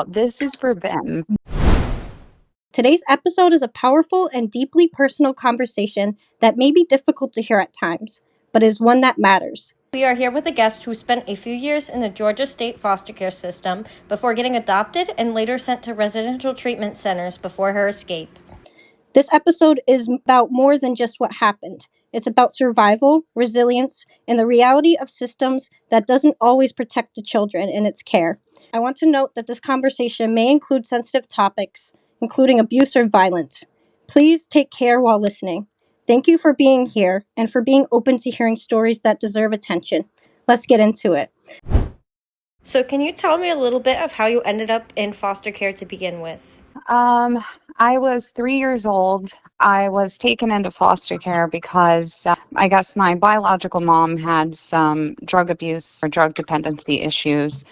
This is for them. Today's episode is a powerful and deeply personal conversation that may be difficult to hear at times, but is one that matters. We are here with a guest who spent a few years in the Georgia state foster care system before getting adopted and later sent to residential treatment centers before her escape. This episode is about more than just what happened. It's about survival, resilience, and the reality of systems that doesn't always protect the children in its care. I want to note that this conversation may include sensitive topics, including abuse or violence. Please take care while listening. Thank you for being here and for being open to hearing stories that deserve attention. Let's get into it. So can you tell me a little bit of how you ended up in foster care to begin with? I was 3 years old. I was taken into foster care because I guess my biological mom had some drug abuse or drug dependency issues.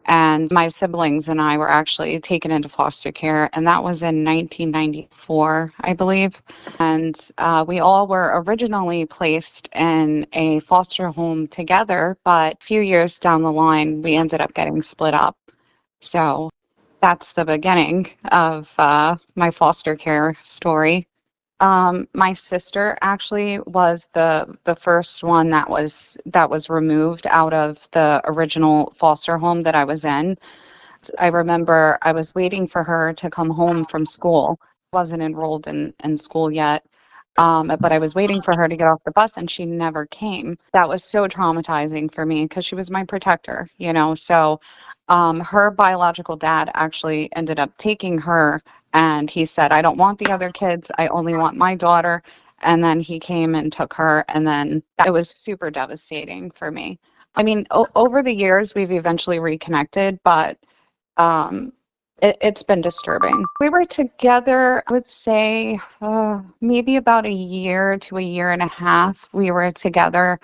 And my siblings and I were actually taken into foster care, and that was in 1994, I believe. And we all were originally placed in a foster home together, but a few years down the line, we ended up getting split up. So that's the beginning of my foster care story. My sister actually was the first one that was removed out of the original foster home that I was in. I remember I was waiting for her to come home from school. Wasn't enrolled in school yet. But I was waiting for her to get off the bus and she never came. That was so traumatizing for me because she was my protector, you know. So her biological dad actually ended up taking her and he said, I don't want the other kids. I only want my daughter. And then he came and took her. And then it was super devastating for me. I mean, over the years, we've eventually reconnected, but um, it's been disturbing. We were together, I would say, maybe about a year to a year and a half. We were together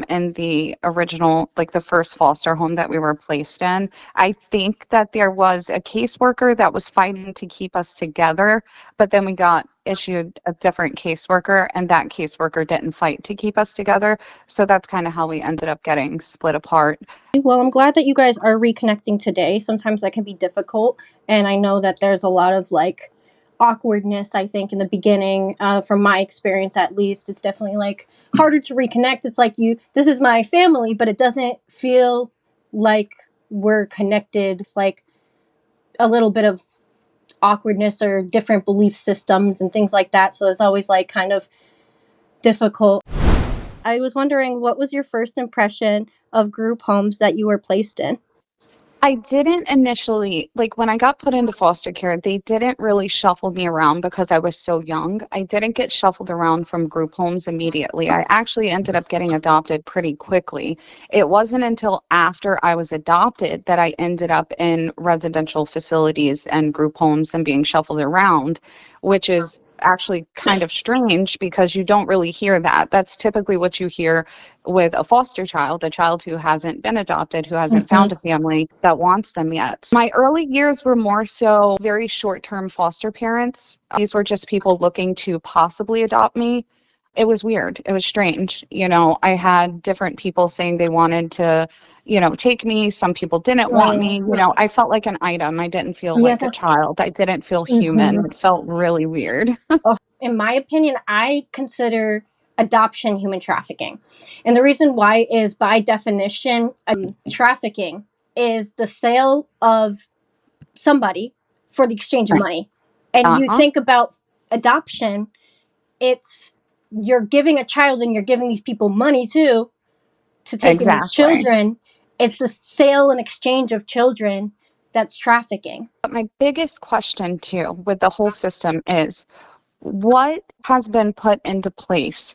in the original, like the first foster home that we were placed in. I think that there was a caseworker that was fighting to keep us together, but then we got issued a different caseworker, and that caseworker didn't fight to keep us together. So that's kind of how we ended up getting split apart. Well, I'm glad that you guys are reconnecting today. Sometimes that can be difficult, and I know that there's a lot of awkwardness, I think, in the beginning. From my experience, at least, it's definitely harder to reconnect. It's like this is my family, but it doesn't feel like we're connected. It's like a little bit of awkwardness or different belief systems and things like that. So it's always kind of difficult. I was wondering, what was your first impression of group homes that you were placed in? I didn't initially, like when I got put into foster care, they didn't really shuffle me around because I was so young. I didn't get shuffled around from group homes immediately. I actually ended up getting adopted pretty quickly. It wasn't until after I was adopted that I ended up in residential facilities and group homes and being shuffled around, which is actually kind of strange because you don't really hear that. That's typically what you hear with a foster child, a child who hasn't been adopted, who hasn't found a family that wants them yet. My early years were more so very short-term foster parents. These were just people looking to possibly adopt me. It was weird. It was strange. You know, I had different people saying they wanted to, take me. Some people didn't want me. I felt like an item. I didn't feel like a child. I didn't feel human. It felt really weird. In my opinion, I consider adoption human trafficking. And the reason why is, by definition, trafficking is the sale of somebody for the exchange of money. And you think about adoption, it's you're giving a child and you're giving these people money too to take in these children. It's the sale and exchange of children that's trafficking. But my biggest question too with the whole system is, what has been put into place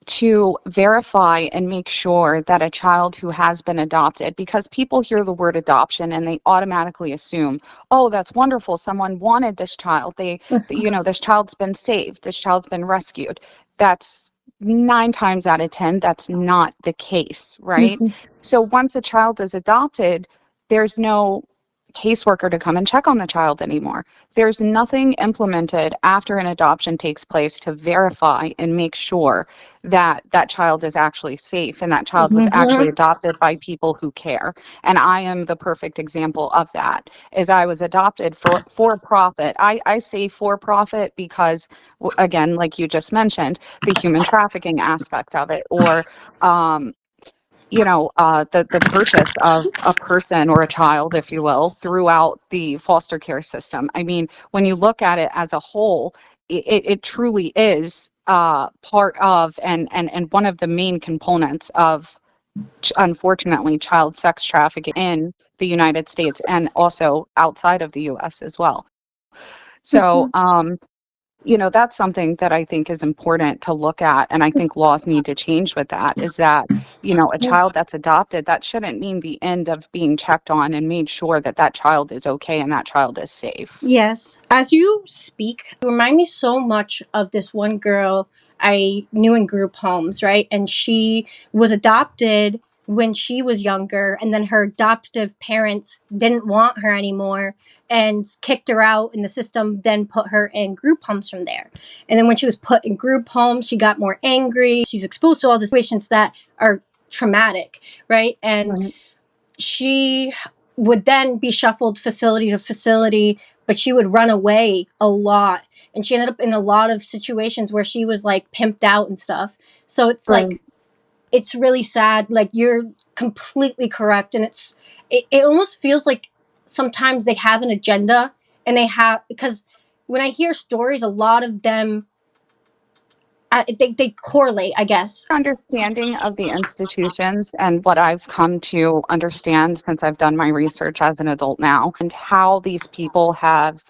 to verify and make sure that a child who has been adopted, because people hear the word adoption and they automatically assume, oh, that's wonderful, someone wanted this child, this child's been saved, this child's been rescued. That's 9 times out of 10, that's not the case, right? So once a child is adopted, there's no caseworker to come and check on the child anymore. There's nothing implemented after an adoption takes place to verify and make sure that that child is actually safe and that child was actually Mm-hmm. adopted by people who care. And I am the perfect example of that. Is I was adopted for profit. I say for profit because, again, like you just mentioned, the human trafficking aspect of it, or the purchase of a person or a child, if you will, throughout the foster care system. I mean, when you look at it as a whole, it truly is part of and one of the main components of, unfortunately, child sex trafficking in the United States and also outside of the U.S. as well. So, that's something that I think is important to look at. And I think laws need to change with that, is that, a child that's adopted, that shouldn't mean the end of being checked on and made sure that that child is okay and that child is safe. Yes. As you speak, you remind me so much of this one girl I knew in group homes, right? And she was adopted when she was younger, and then her adoptive parents didn't want her anymore and kicked her out, and the system then put her in group homes from there. And then when she was put in group homes, she got more angry. She's exposed to all the situations that are traumatic, right? And Right. she would then be shuffled facility to facility, but she would run away a lot. And she ended up in a lot of situations where she was like pimped out and stuff. So it's Right. like, it's really sad. Like, you're completely correct. And it almost feels like sometimes they have an agenda, and because when I hear stories, a lot of them, they correlate, I guess. Understanding of the institutions and what I've come to understand since I've done my research as an adult now, and how these people have,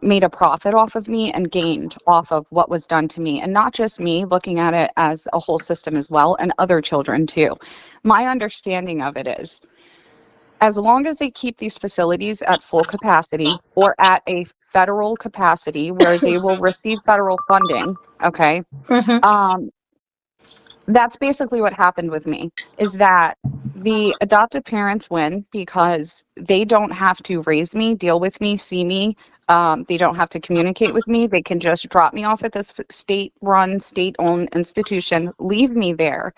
made a profit off of me and gained off of what was done to me. And not just me, looking at it as a whole system as well, and other children too. My understanding of it is, as long as they keep these facilities at full capacity or at a federal capacity where they will receive federal funding, okay, Mm-hmm. um, that's basically what happened with me, is that the adoptive parents win because they don't have to raise me, deal with me, see me. They don't have to communicate with me. They can just drop me off at this state-run, state-owned institution, leave me there,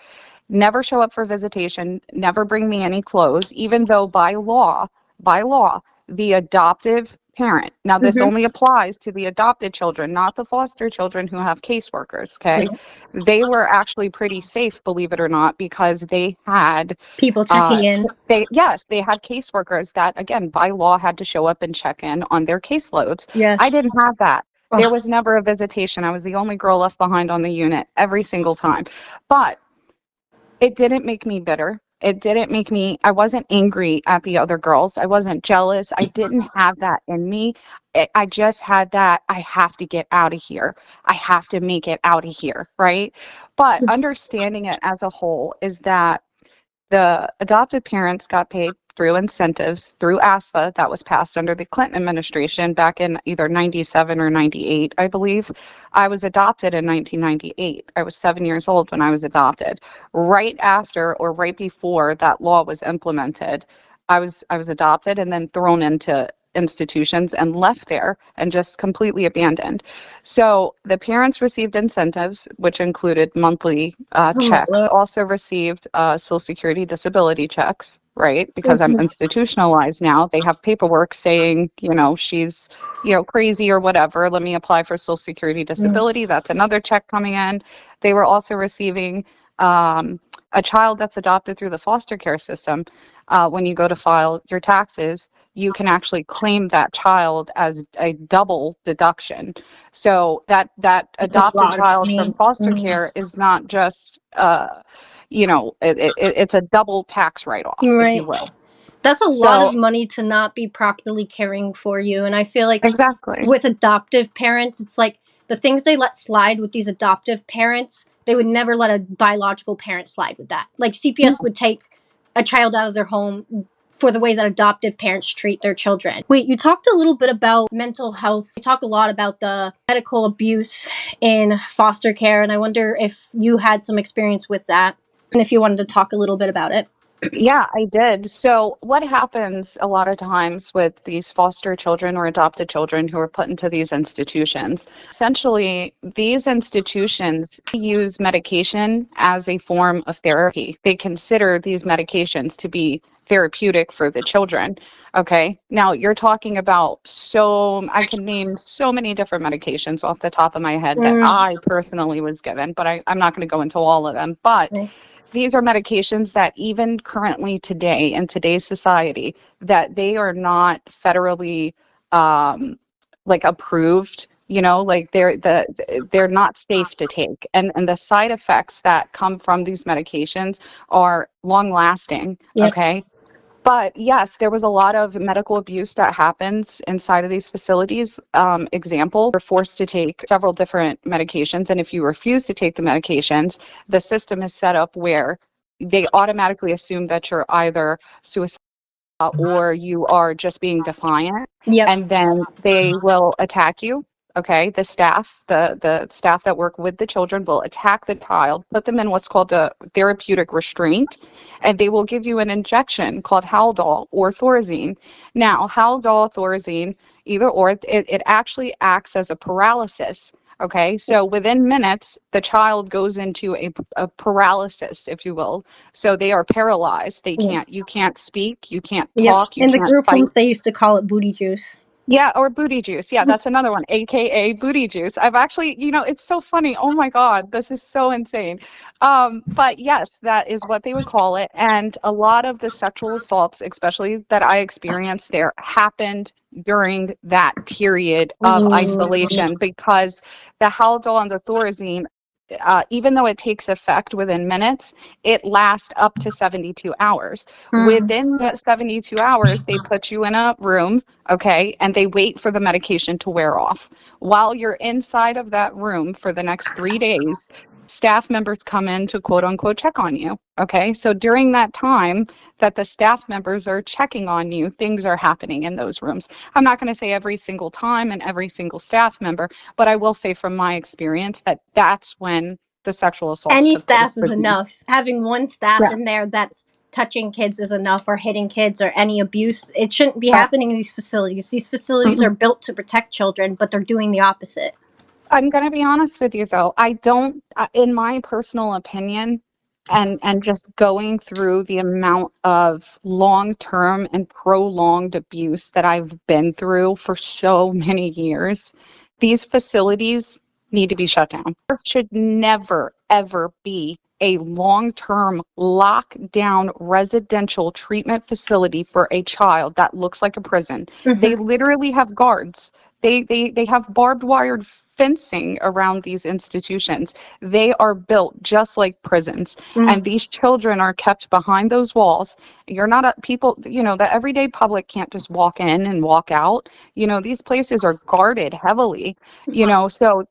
never show up for visitation, never bring me any clothes, even though by law, the adoptive parent, now this Mm-hmm. only applies to the adopted children, not the foster children who have caseworkers, okay? They were actually pretty safe, believe it or not, because they had People checking in. they had caseworkers that, again, by law, had to show up and check in on their caseloads. I Yes. didn't have that. There Oh. was never a visitation. I was the only girl left behind on the unit every single time. But it didn't make me bitter. It didn't make me, I wasn't angry at the other girls. I wasn't jealous. I didn't have that in me. I just had that, I have to get out of here. I have to make it out of here, right? But understanding it as a whole is that the adopted parents got paid through incentives through ASFA that was passed under the Clinton administration back in either 97 or 98, I believe. I was adopted in 1998. I was 7 years old when I was adopted. Right after or right before that law was implemented, I was adopted and then thrown into institutions and left there and just completely abandoned. So the parents received incentives, which included monthly Oh my checks, God. also received Social Security disability checks, right? Because I'm Mhm. institutionalized now. They have paperwork saying, she's, crazy or whatever. Let me apply for Social Security Mm. disability. That's another check coming in. They were also receiving a child that's adopted through the foster care system. When you go to file your taxes, you can actually claim that child as a double deduction. So that It's a adopted lot of child from money. foster Mm. care is not just it's a double tax write-off, if you Right. will. That's a lot So of money to not be properly caring for you. And I feel like exactly. with adoptive parents, it's like the things they let slide with these adoptive parents, they would never let a biological parent slide with that. Like, CPS would take a child out of their home for the way that adoptive parents treat their children. Wait, you talked a little bit about mental health. You talk a lot about the medical abuse in foster care, and I wonder if you had some experience with that and if you wanted to talk a little bit about it. Yeah, I did. So, what happens a lot of times with these foster children or adopted children who are put into these institutions? Essentially, these institutions use medication as a form of therapy. They consider these medications to be therapeutic for the children. Okay. Now, you're talking about I can name so many different medications off the top of my head that Mm, I personally was given, but I'm not going to go into all of them. But okay. these are medications that even currently today in today's society that they are not federally um like approved, like they're not safe to take, and the side effects that come from these medications are long lasting. Yep. Okay. But yes, there was a lot of medical abuse that happens inside of these facilities. Example, you're forced to take several different medications, and if you refuse to take the medications, the system is set up where they automatically assume that you're either suicidal or you are just being defiant, Yep. and then they will attack you. Okay, the staff that work with the children will attack the child, put them in what's called a therapeutic restraint, and they will give you an injection called Haldol or Thorazine. Now, Haldol, Thorazine, either or, it actually acts as a paralysis. Okay, so within minutes, the child goes into a paralysis, if you will. So they are paralyzed. Yep. You can't speak, you can't Yep. talk, you In the can't group fight. homes, they used to call it booty juice. Yeah, or booty juice. Yeah, that's another one, AKA booty juice. I've actually, it's so funny. Oh my God, this is so insane. But yes, that is what they would call it. And a lot of the sexual assaults, especially that I experienced there, happened during that period of Mm. isolation because the Haldol and the Thorazine, even though it takes effect within minutes, it lasts up to 72 hours. Mm. Within that 72 hours, they put you in a room, okay, and they wait for the medication to wear off. While you're inside of that room for the next 3 days, staff members come in to quote unquote check on you. Okay. So during that time that the staff members are checking on you, things are happening in those rooms. I'm not going to say every single time and every single staff member, but I will say from my experience that that's when the sexual assaults Any took staff place is with me. enough. Having one staff Yeah. in there that's touching kids is enough, or hitting kids, or any abuse. It shouldn't be Right. happening in these facilities. These facilities Mhm. are built to protect children, but they're doing the opposite. I'm going to be honest with you though. I don't, in my personal opinion, and just going through the amount of long-term and prolonged abuse that I've been through for so many years, these facilities need to be shut down. There should never, ever be a long-term lockdown residential treatment facility for a child that looks like a prison. They Mm-hmm. literally have guards. They have barbed wired fencing around these institutions. They are built just like prisons, Mm. and these children are kept behind those walls. You're not a people, the everyday public can't just walk in and walk out. These places are guarded heavily, so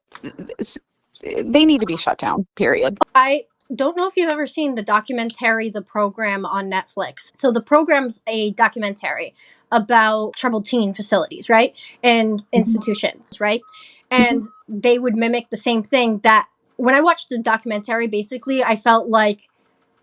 s- they need to be shut down, period. I don't know if you've ever seen the documentary The Program on Netflix. So the program's a documentary about troubled teen facilities, right? And Mhm. institutions, right? Mhm. And they would mimic the same thing. That when I watched the documentary, basically I felt like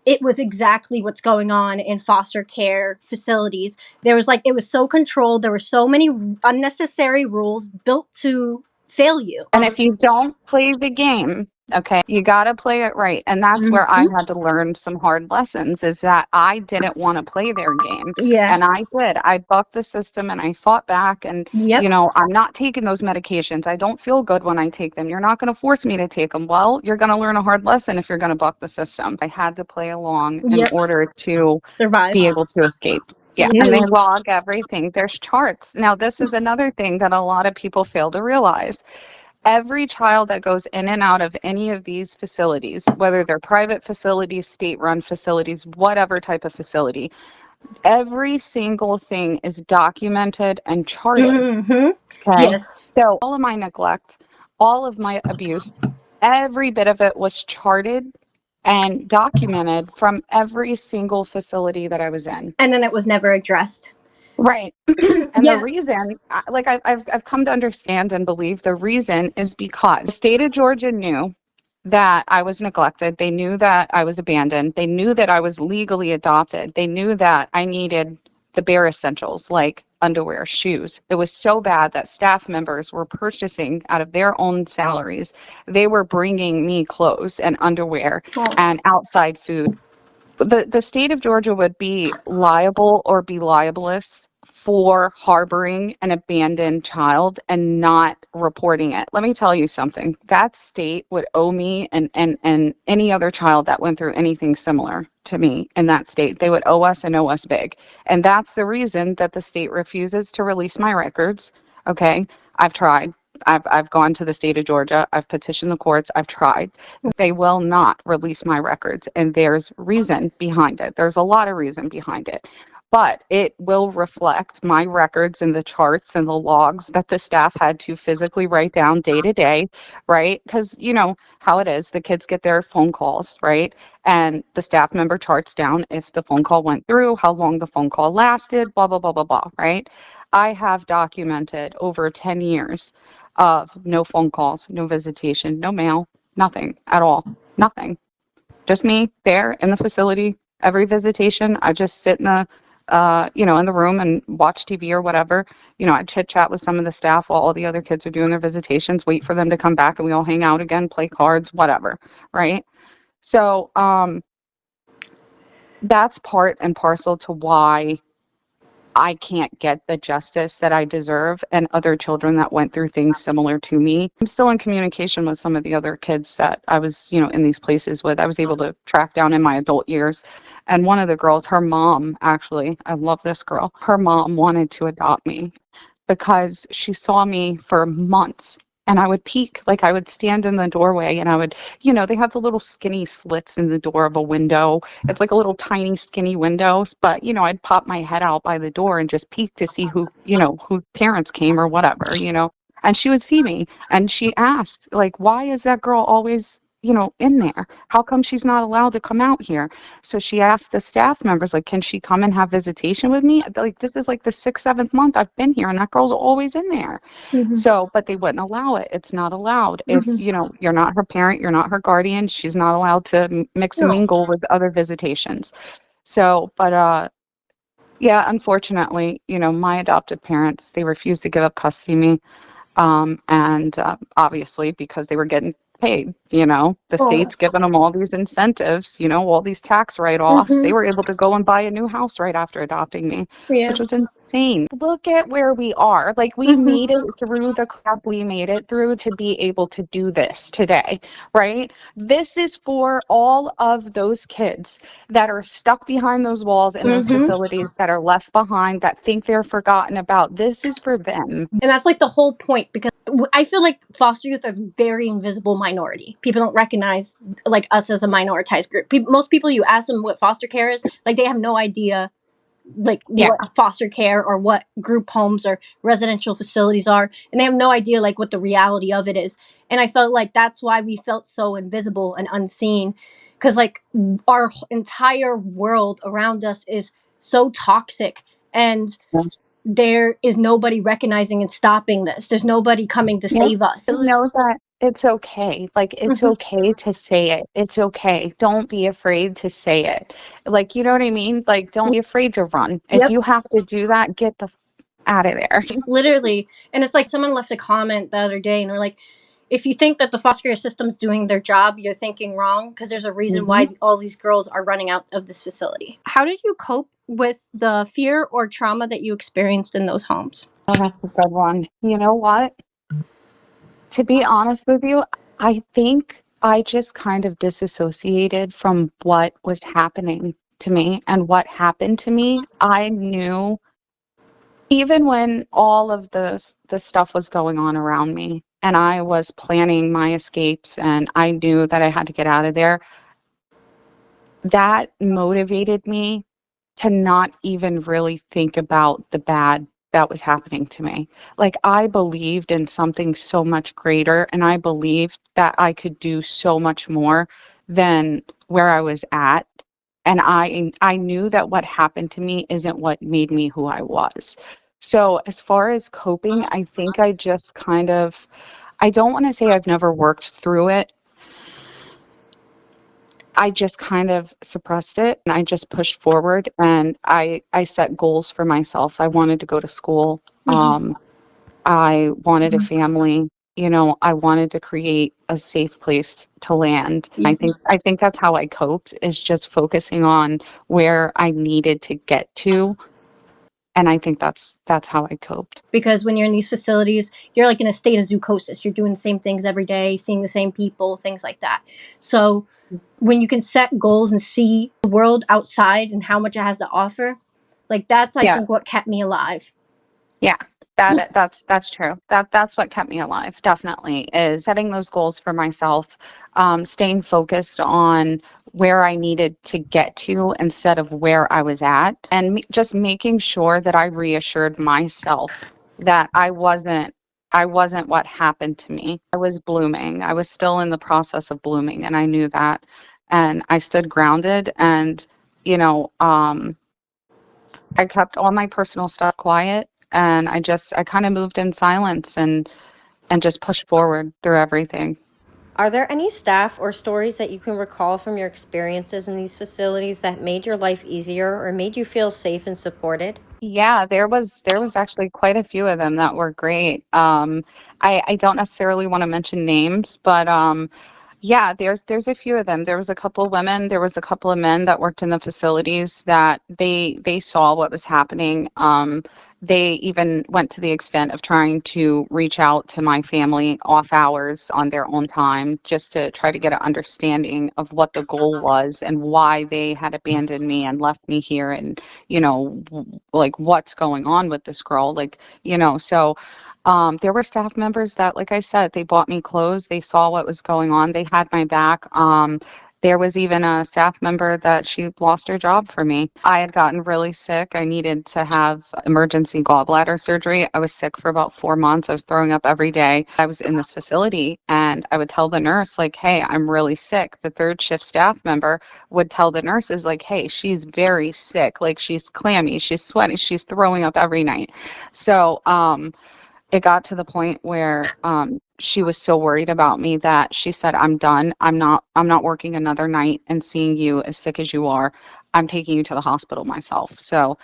it was exactly what's going on in foster care facilities. There was it was so controlled. There were so many unnecessary rules built to fail you. And if you don't play the game, okay, you got to play it right. And that's where I Mhm. had to learn some hard lessons, is that I didn't want to play their game. Yeah. And I did. I bucked the system and I fought back. And, Yep. I'm not taking those medications. I don't feel good when I take them. You're not going to force me to take them. Well, you're going to learn a hard lesson if you're going to buck the system. I had to play along in Yep. order to Survive. be able to escape. Yeah, and they You. log everything. There's charts. Now, this is another thing that a lot of people fail to realize. Every child that goes in and out of any of these facilities, whether they're private facilities, state-run facilities, whatever type of facility, every single thing is documented and charted. Mm-hmm. Okay. Yes. So all of my neglect, all of my abuse, every bit of it was charted and documented from every single facility that I was in. And then it was never addressed. Right. And the Yeah. reason, I've come to understand and believe the reason is because the state of Georgia knew that I was neglected. They knew that I was abandoned. They knew that I was legally adopted. They knew that I needed the bare essentials like underwear, shoes. It was so bad that staff members were purchasing out of their own salaries. They were bringing me clothes and underwear Oh. and outside food. The state of Georgia would be liable or be libelous for harboring an abandoned child and not reporting it. Let me tell you something. That state would owe me and any other child that went through anything similar to me in that state. They would owe us and owe us big. And that's the reason that the state refuses to release my records. Okay. I've tried. I've gone to the state of Georgia. I've petitioned the courts. I've tried. They will not release my records, and there's reason behind it. There's a lot of reason behind it. But it will reflect my records and the charts and the logs that the staff had to physically write down day to day, right? Because you know how it is. The kids get their phone calls, right? And the staff member charts down if the phone call went through, how long the phone call lasted, blah, blah, blah, blah, blah, right? I have documented over 10 years of no phone calls, no visitation, no mail, nothing at all. Nothing. Just me there in the facility. Every visitation, I just sit in the, in the room and watch TV or whatever. You know, I chit chat with some of the staff while all the other kids are doing their visitations, wait for them to come back and we all hang out again, play cards, whatever. Right. So, that's part and parcel to why I can't get the justice that I deserve and other children that went through things similar to me. I'm still in communication with some of the other kids that I was, in these places with. I was able to track down in my adult years. And one of the girls, her mom, actually, I love this girl. Her mom wanted to adopt me because she saw me for months. And I would peek, like I would stand in the doorway and I would, they have the little skinny slits in the door of a window. It's like a little tiny skinny windows, but I'd pop my head out by the door and just peek to see who parents came or whatever. And she would see me and she asked, like, why is that girl always, in there? How come she's not allowed to come out here? So she asked the staff members, like, can she come and have visitation with me? Like, this is like the sixth, seventh month I've been here and that girl's always in there. Mhm. So, but they wouldn't allow it. It's not allowed. If, Mhm. you're not her parent, you're not her guardian, she's not allowed to mix and No. mingle with other visitations. So, but, yeah, unfortunately, my adoptive parents, they refused to give up custody of me. And obviously because they were getting paid, the Oh. state's giving them all these incentives, all these tax write-offs. They Mhm. were able to go and buy a new house right after adopting me, Yeah. which was insane. Look at where we are. Like, we Mhm. made it through the crap we made it through to be able to do this today, right? This is for all of those kids that are stuck behind those walls in those Mhm. facilities, that are left behind, that think they're forgotten about. This is for them. And that's like the whole point, because I feel like foster youth are a very invisible minority. People don't recognize like us as a minoritized group. Most people, you ask them what foster care is, like they have no idea like Yeah. what foster care or what group homes or residential facilities are, and they have no idea like what the reality of it is. And I felt like that's why we felt so invisible and unseen, because like our entire world around us is so toxic, and there is nobody recognizing and stopping this. There's nobody coming to Yeah. save us. Know that it's okay. Like, it's Mhm. okay to say it. It's okay. Don't be afraid to say it. Like, you know what I mean? Like, don't be afraid to run. If Yep. you have to do that, get the out of there. It's literally, and it's like someone left a comment the other day and they're like, if you think that the foster care system's doing their job, you're thinking wrong, because there's a reason Mhm. why all these girls are running out of this facility. How did you cope with the fear or trauma that you experienced in those homes? Oh, that's a good one. You know what? To be honest with you, I think I just kind of disassociated from what was happening to me and what happened to me. I knew even when all of the stuff was going on around me and I was planning my escapes and I knew that I had to get out of there, that motivated me to not even really think about the bad that was happening to me. Like, I believed in something so much greater and I believed that I could do so much more than where I was at. And I knew that what happened to me isn't what made me who I was. So as far as coping, I think I just kind of, I don't want to say I've never worked through it, I just kind of suppressed it and I just pushed forward, and I set goals for myself. I wanted to go to school. I wanted a family. I wanted to create a safe place to land. I think that's how I coped, is just focusing on where I needed to get to, and I think that's how I coped. Because when you're in these facilities, you're like in a state of zoochosis. You're doing the same things every day, seeing the same people, things like that. So when you can set goals and see the world outside and how much it has to offer, like that's I Yeah. think what kept me alive. Yeah, that's true. That's what kept me alive, definitely, is setting those goals for myself, staying focused on where I needed to get to instead of where I was at, and just making sure that I reassured myself that I wasn't what happened to me. I was blooming. I was still in the process of blooming, and I knew that, and I stood grounded, and you know, um I kept all my personal stuff quiet, and I kind of moved in silence and just pushed forward through everything. Are there any staff or stories that you can recall from your experiences in these facilities that made your life easier or made you feel safe and supported? Yeah, there was actually quite a few of them that were great. I don't necessarily want to mention names, but yeah, there's a few of them. There was a couple of women, there was a couple of men that worked in the facilities that they saw what was happening. They even went to the extent of trying to reach out to my family off hours on their own time, just to try to get an understanding of what the goal was and why they had abandoned me and left me here, and like what's going on with this girl, like, so there were staff members that, like I said, they bought me clothes, they saw what was going on, they had my back. There was even a staff member that she lost her job for me. I had gotten really sick. I needed to have emergency gallbladder surgery. I was sick for about 4 months. I was throwing up every day. I was in this facility, and I would tell the nurse, like, hey, I'm really sick. The third shift staff member would tell the nurses, like, hey, she's very sick. Like, she's clammy, she's sweaty, she's throwing up every night. So, it got to the point where she was so worried about me that she said, I'm done. I'm not working another night and seeing you as sick as you are. I'm taking you to the hospital myself. So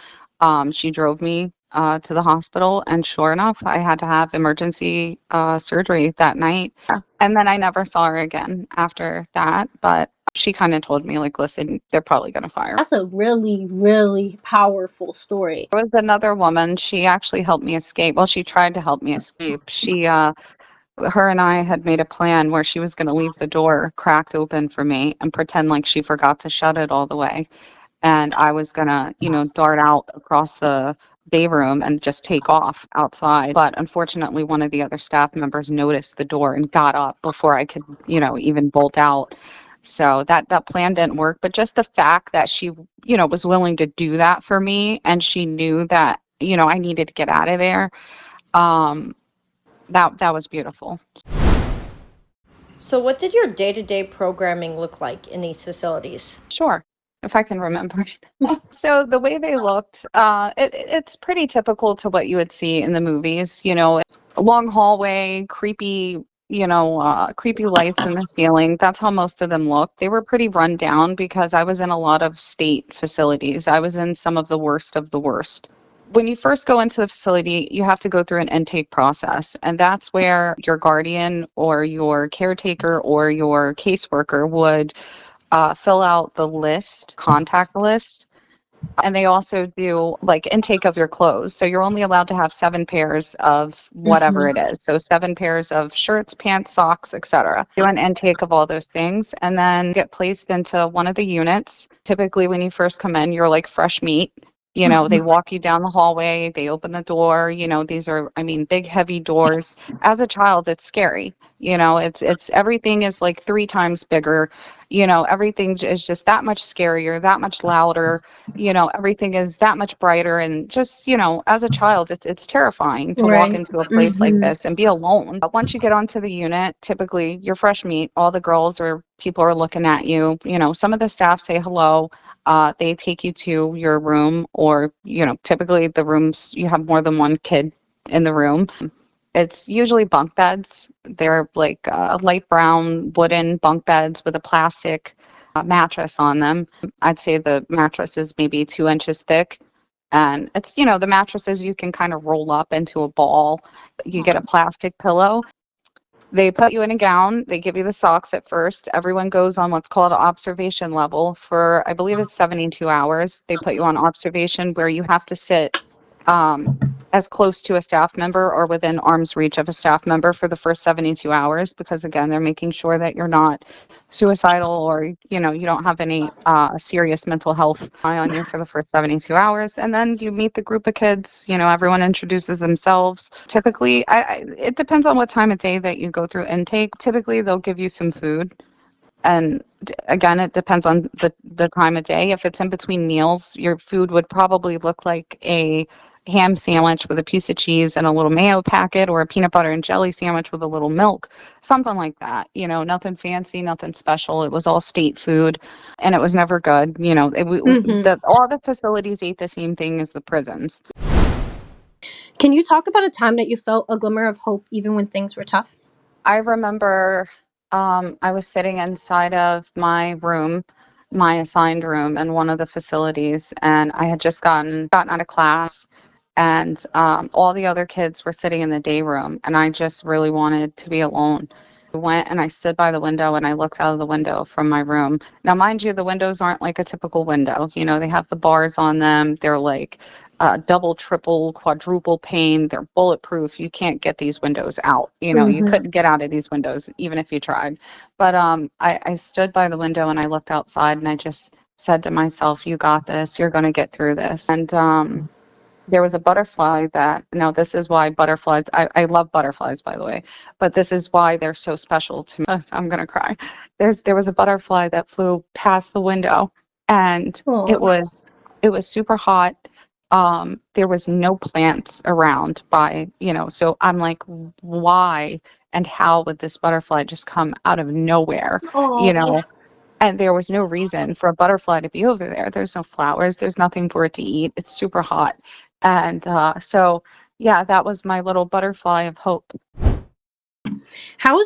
she drove me to the hospital, and sure enough, I had to have emergency surgery that night. And then I never saw her again after that. But she kind of told me, like, listen, they're probably going to fire. That's a really, really powerful story. There was another woman. She actually helped me escape. Well, she tried to help me escape. Her and I had made a plan where she was going to leave the door cracked open for me and pretend like she forgot to shut it all the way. And I was going to, dart out across the day room and just take off outside. But unfortunately, one of the other staff members noticed the door and got up before I could, even bolt out. So that plan didn't work. But just the fact that she, was willing to do that for me, and she knew that, I needed to get out of there. Um, that was beautiful. So, what did your day to day programming look like in these facilities? Sure, if I can remember it. So the way they looked, it's pretty typical to what you would see in the movies. A long hallway, creepy lights in the ceiling. That's how most of them look. They were pretty run down because I was in a lot of state facilities. I was in some of the worst of the worst. When you first go into the facility, you have to go through an intake process, and that's where your guardian or your caretaker or your caseworker would fill out the list, contact list, and they also do like intake of your clothes. So you're only allowed to have 7 pairs of whatever it is. So 7 pairs of shirts, pants, socks, etc. Do an intake of all those things, and then get placed into one of the units. Typically, when you first come in, you're like fresh meat. They walk you down the hallway, they open the door. These are, I mean, big, heavy doors. As a child, it's scary. It's everything is like 3 times bigger. Everything is just that much scarier, that much louder. Everything is that much brighter, and just, as a child, it's terrifying to walk Right. into a place like this and be alone. But once you get onto the unit, typically you're fresh meat. All the girls or people are looking at you. Some of the staff say hello. They take you to your room, or, typically the rooms, you have more than one kid in the room. It's usually bunk beds. They're like light brown wooden bunk beds with a plastic mattress on them. I'd say the mattress is maybe 2 inches thick. And it's, the mattresses you can kind of roll up into a ball. You get a plastic pillow. They put you in a gown. They give you the socks at first. Everyone goes on what's called observation level for, I believe it's 72 hours. They put you on observation where you have to sit um, as close to a staff member or within arm's reach of a staff member for the first 72 hours because, again, they're making sure that you're not suicidal or, you don't have any serious mental health eye on you for the first 72 hours. And then you meet the group of kids, everyone introduces themselves. Typically, it depends on what time of day that you go through intake. Typically, they'll give you some food. And again, it depends on the time of day. If it's in between meals, your food would probably look like a ham sandwich with a piece of cheese and a little mayo packet, or a peanut butter and jelly sandwich with a little milk, something like that. Nothing fancy, nothing special. It was all state food, and it was never good. All the facilities ate the same thing as the prisons. Can you talk about a time that you felt a glimmer of hope even when things were tough? I remember I was sitting inside of my room, my assigned room in one of the facilities, and I had just gotten out of class, and all the other kids were sitting in the day room, and I just really wanted to be alone. I went and I stood by the window and I looked out of the window from my room. Now, mind you, the windows aren't like a typical window. They have the bars on them. They're like double, triple, quadruple pane. They're bulletproof. You can't get these windows out. You couldn't get out of these windows even if you tried. But I stood by the window and I looked outside and I just said to myself, "You got this. You're going to get through this." And there was a butterfly now this is why butterflies, I love butterflies, by the way, but this is why they're so special to me. I'm going to cry. There was a butterfly that flew past the window, and it Oh. was super hot. There was no plants around so I'm like, why and how would this butterfly just come out of nowhere? You Oh. know, and there was no reason for a butterfly to be over there. There's no flowers. There's nothing for it to eat. It's super hot. And so, yeah, that was my little butterfly of hope. How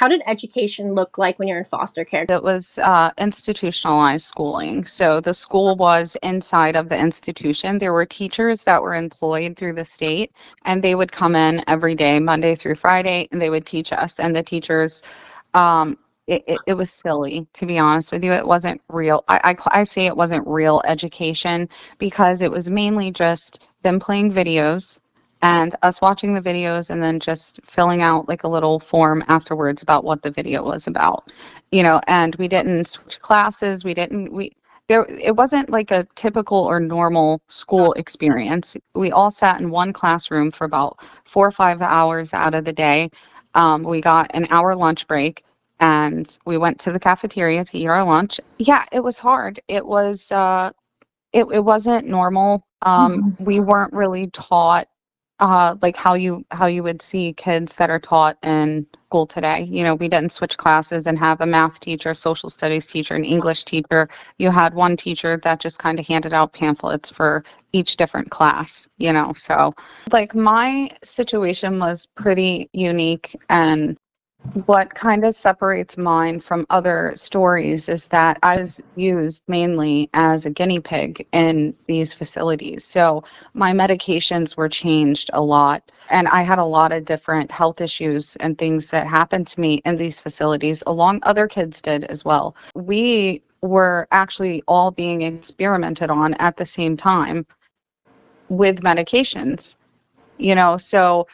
did education look like when you're in foster care? It was institutionalized schooling. So the school was inside of the institution. There were teachers that were employed through the state, and they would come in every day, Monday through Friday, and they would teach us. And the teachers, it was silly, to be honest with you. It wasn't real. I say it wasn't real education because it was mainly just them playing videos and us watching the videos and then just filling out like a little form afterwards about what the video was about. And we didn't switch classes. It wasn't like a typical or normal school experience. We all sat in one classroom for about 4 or 5 hours out of the day. We got an hour lunch break and we went to the cafeteria to eat our lunch. Yeah, it was hard. It wasn't normal. We weren't really taught like how you would see kids that are taught in school today. We didn't switch classes and have a math teacher, social studies teacher, an English teacher. You had one teacher that just kind of handed out pamphlets for each different class. So like my situation was pretty unique, and what kind of separates mine from other stories is that I was used mainly as a guinea pig in these facilities. So my medications were changed a lot, and I had a lot of different health issues and things that happened to me in these facilities, along other kids did as well. We were actually all being experimented on at the same time with medications. So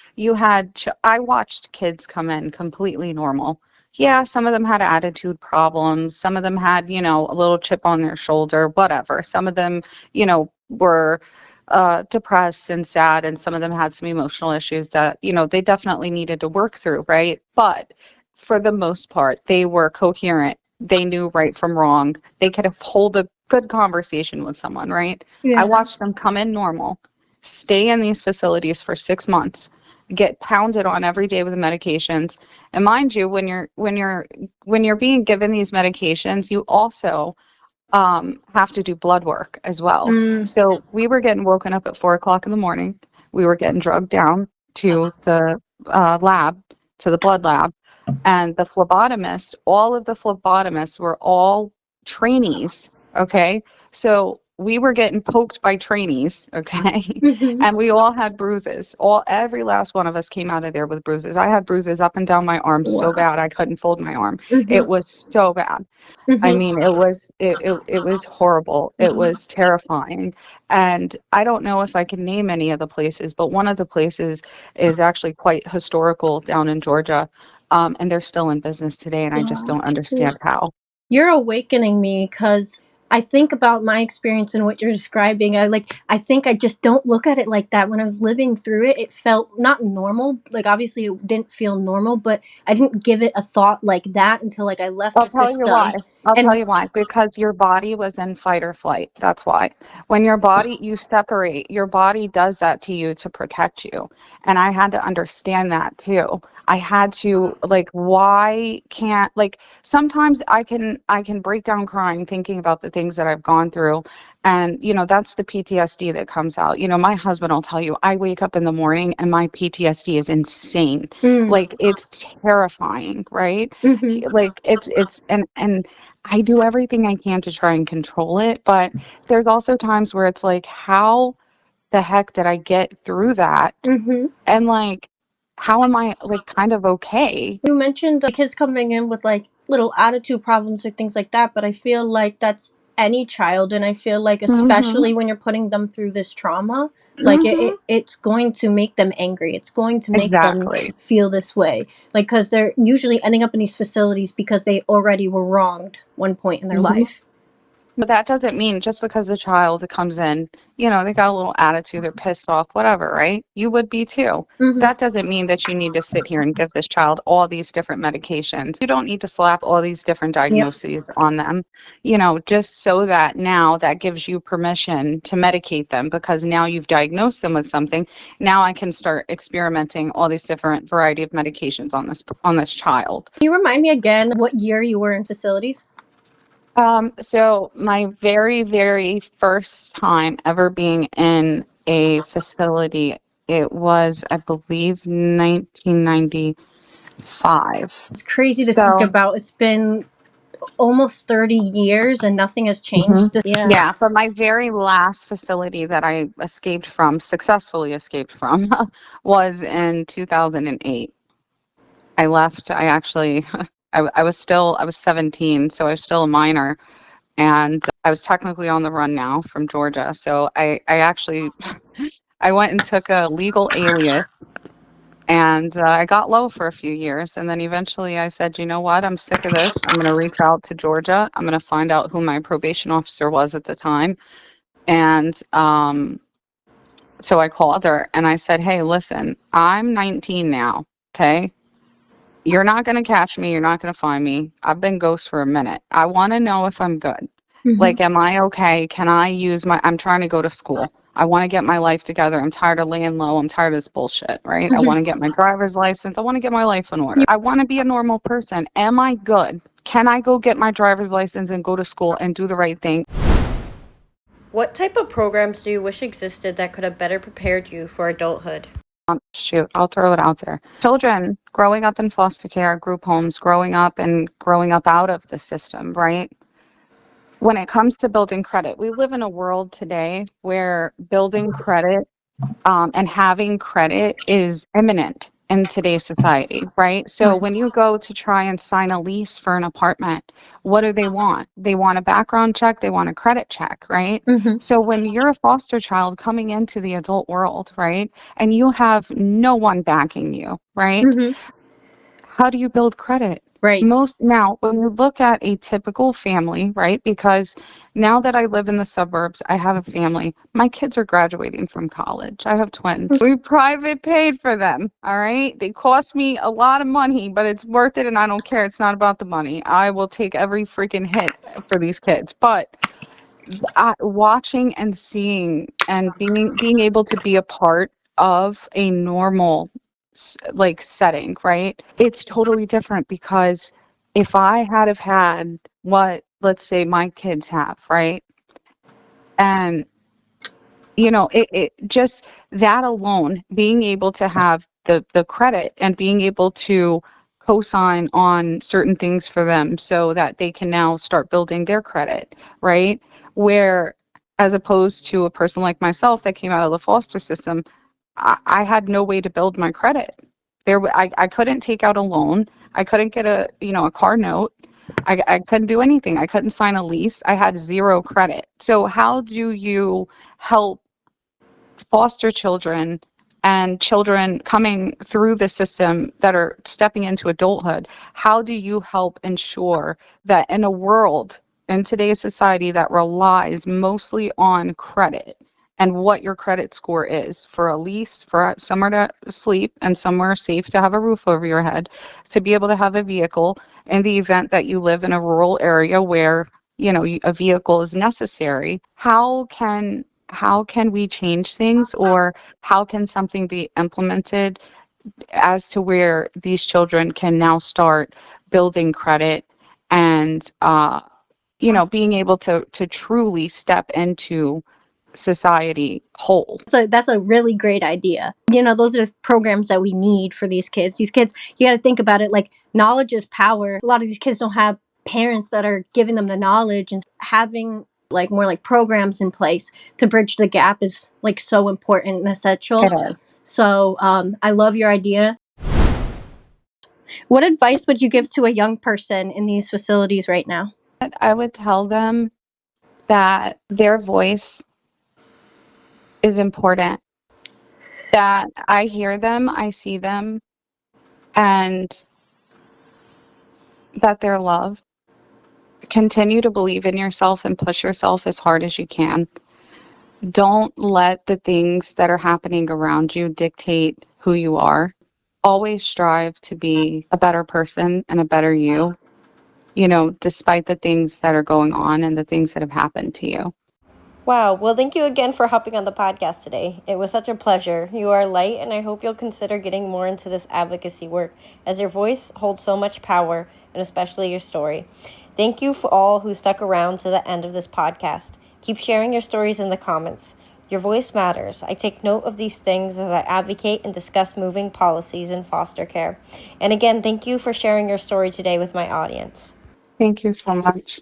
I watched kids come in completely normal. Yeah, some of them had attitude problems. Some of them had, a little chip on their shoulder, whatever. Some of them, were depressed and sad, and some of them had some emotional issues that, they definitely needed to work through, right? But for the most part, they were coherent. They knew right from wrong. They could have hold a good conversation with someone, right? I Yeah. watched them come in normal, stay in these facilities for 6 months, get pounded on every day with the medications. And mind you, when you're being given these medications, you also have to do blood work as well. Mm. So we were getting woken up at 4 o'clock in the morning. We were getting drugged down to the lab, to the blood lab, and all of the phlebotomists were all trainees. Okay. So we were getting poked by trainees. Okay. Mhm. And we all had bruises. Every last one of us came out of there with bruises. I had bruises up and down my arm so Wow. bad I couldn't fold my arm. It Mhm. was so bad. I Mhm. mean, it was horrible. It Mhm. was terrifying. And I don't know if I can name any of the places, but one of the places is actually quite historical down in Georgia. And they're still in business today, and I just Wow. don't understand how. You're awakening me because I think about my experience and what you're describing. I think I just don't look at it like that. When I was living through it, it felt not normal. Like obviously it didn't feel normal, but I didn't give it a thought like that until like I left I'll the tell you why. system. I'll tell And you why. Because your body was in fight or flight. That's why. When your body, you separate, your body does that to you to protect you. And I had to understand that too. I had to like, why can't like sometimes I can break down crying thinking about the things that I've gone through. And that's the PTSD that comes out. My husband will tell you, I wake up in the morning and my PTSD is insane. mm, Like it's terrifying, right? mhm, Like it's and I do everything I can to try and control it, but there's also times where it's like, how the heck did I get through that? mhm. And like, how am I like kind of okay? You mentioned kids coming in with like little attitude problems or things like that, but I feel like that's any child, and I feel like Mhm. especially when you're putting them through this trauma, like Mhm. it's going to make them angry. It's going to make them Exactly. feel this way, like because they're usually ending up in these facilities because they already were wronged one point in their Mhm. life. But that doesn't mean just because the child comes in, they got a little attitude, they're pissed off, whatever, right? You would be too. Hmm. That doesn't mean that you need to sit here and give this child all these different medications. You don't need to slap all these different Yep. diagnoses on them, just so that now that gives you permission to medicate them because now you've diagnosed them with something. Now I can start experimenting all these different variety of medications on this child. Can you remind me again what year you were in facilities? So my very, very first time ever being in a facility, it was, I believe, 1995. It's crazy to think So, about. It's been almost 30 years and nothing has mhm. changed. Yeah. Yeah, but my very last facility that I escaped from, successfully escaped from, was in 2008. I left, I actually, I was 17, so I was still a minor. And I was technically on the run now from Georgia. So I actually I went and took a legal alias and I got low for a few years. And then eventually I said, you know what? I'm sick of this. I'm going to reach out to Georgia. I'm going to find out who my probation officer was at the time. And so I called her and I said, hey, listen, I'm 19 now. Okay. You're not going to catch me. You're not going to find me. I've been ghost for a minute. I want to know if I'm good. Hmm. Like, am I okay? Can I use I'm trying to go to school. I want to get my life together. I'm tired of laying low. I'm tired of this bullshit, right? I want to Hmm. get my driver's license. I want to get my life in order. I want to be a normal person. Am I good? Can I go get my driver's license and go to school and do the right thing? What type of programs do you wish existed that could have better prepared you for adulthood? Shoot, I'll throw it out there. Children growing up in foster care, group homes, growing up out of the system, right? When it comes to building credit, we live in a world today where building credit and having credit is imminent in today's society, right? So Right. when you go to try and sign a lease for an apartment, what do they want? They want a background check, they want a credit check, right? Hmm. So when you're a foster child coming into the adult world, right, and you have no one backing you, right? Hmm. How do you build credit? Right. Most now, when you look at a typical family, right? Because now that I live in the suburbs, I have a family. My kids are graduating from college. I have twins. We private paid for them. All right. They cost me a lot of money, but it's worth it. And I don't care. It's not about the money. I will take every freaking hit for these kids. But watching and seeing and being able to be a part of a normal like setting, right? It's totally different because if I had have had what let's say my kids have, right? And it just that alone, being able to have the credit and being able to cosign on certain things for them so that they can now start building their credit, right? Where, as opposed to a person like myself that came out of the foster system, I had no way to build my credit. I couldn't take out a loan. I couldn't get a car note. I couldn't do anything. I couldn't sign a lease. I had zero credit. So how do you help foster children and children coming through the system that are stepping into adulthood? How do you help ensure that in a world, in today's society, that relies mostly on credit and what your credit score is for a lease, for somewhere to sleep and somewhere safe to have a roof over your head, to be able to have a vehicle in the event that you live in a rural area where a vehicle is necessary? How can we change things, or how can something be implemented as to where these children can now start building credit and being able to truly step into society whole? So that's a really great idea. Those are the programs that we need for these kids. These kids, you got to think about it like knowledge is power. A lot of these kids don't have parents that are giving them the knowledge, and having like more like programs in place to bridge the gap is like so important and essential. It is. So I love your idea. What advice would you give to a young person in these facilities right now? I would tell them that their voice is important, that I hear them, I see them, and that they're loved. Continue to believe in yourself and push yourself as hard as you can. Don't let the things that are happening around you dictate who you are. Always strive to be a better person and a better you, despite the things that are going on and the things that have happened to you. Wow. Well, thank you again for hopping on the podcast today. It was such a pleasure. You are light, and I hope you'll consider getting more into this advocacy work, as your voice holds so much power, and especially your story. Thank you for all who stuck around to the end of this podcast. Keep sharing your stories in the comments. Your voice matters. I take note of these things as I advocate and discuss moving policies in foster care. And again, thank you for sharing your story today with my audience. Thank you so much.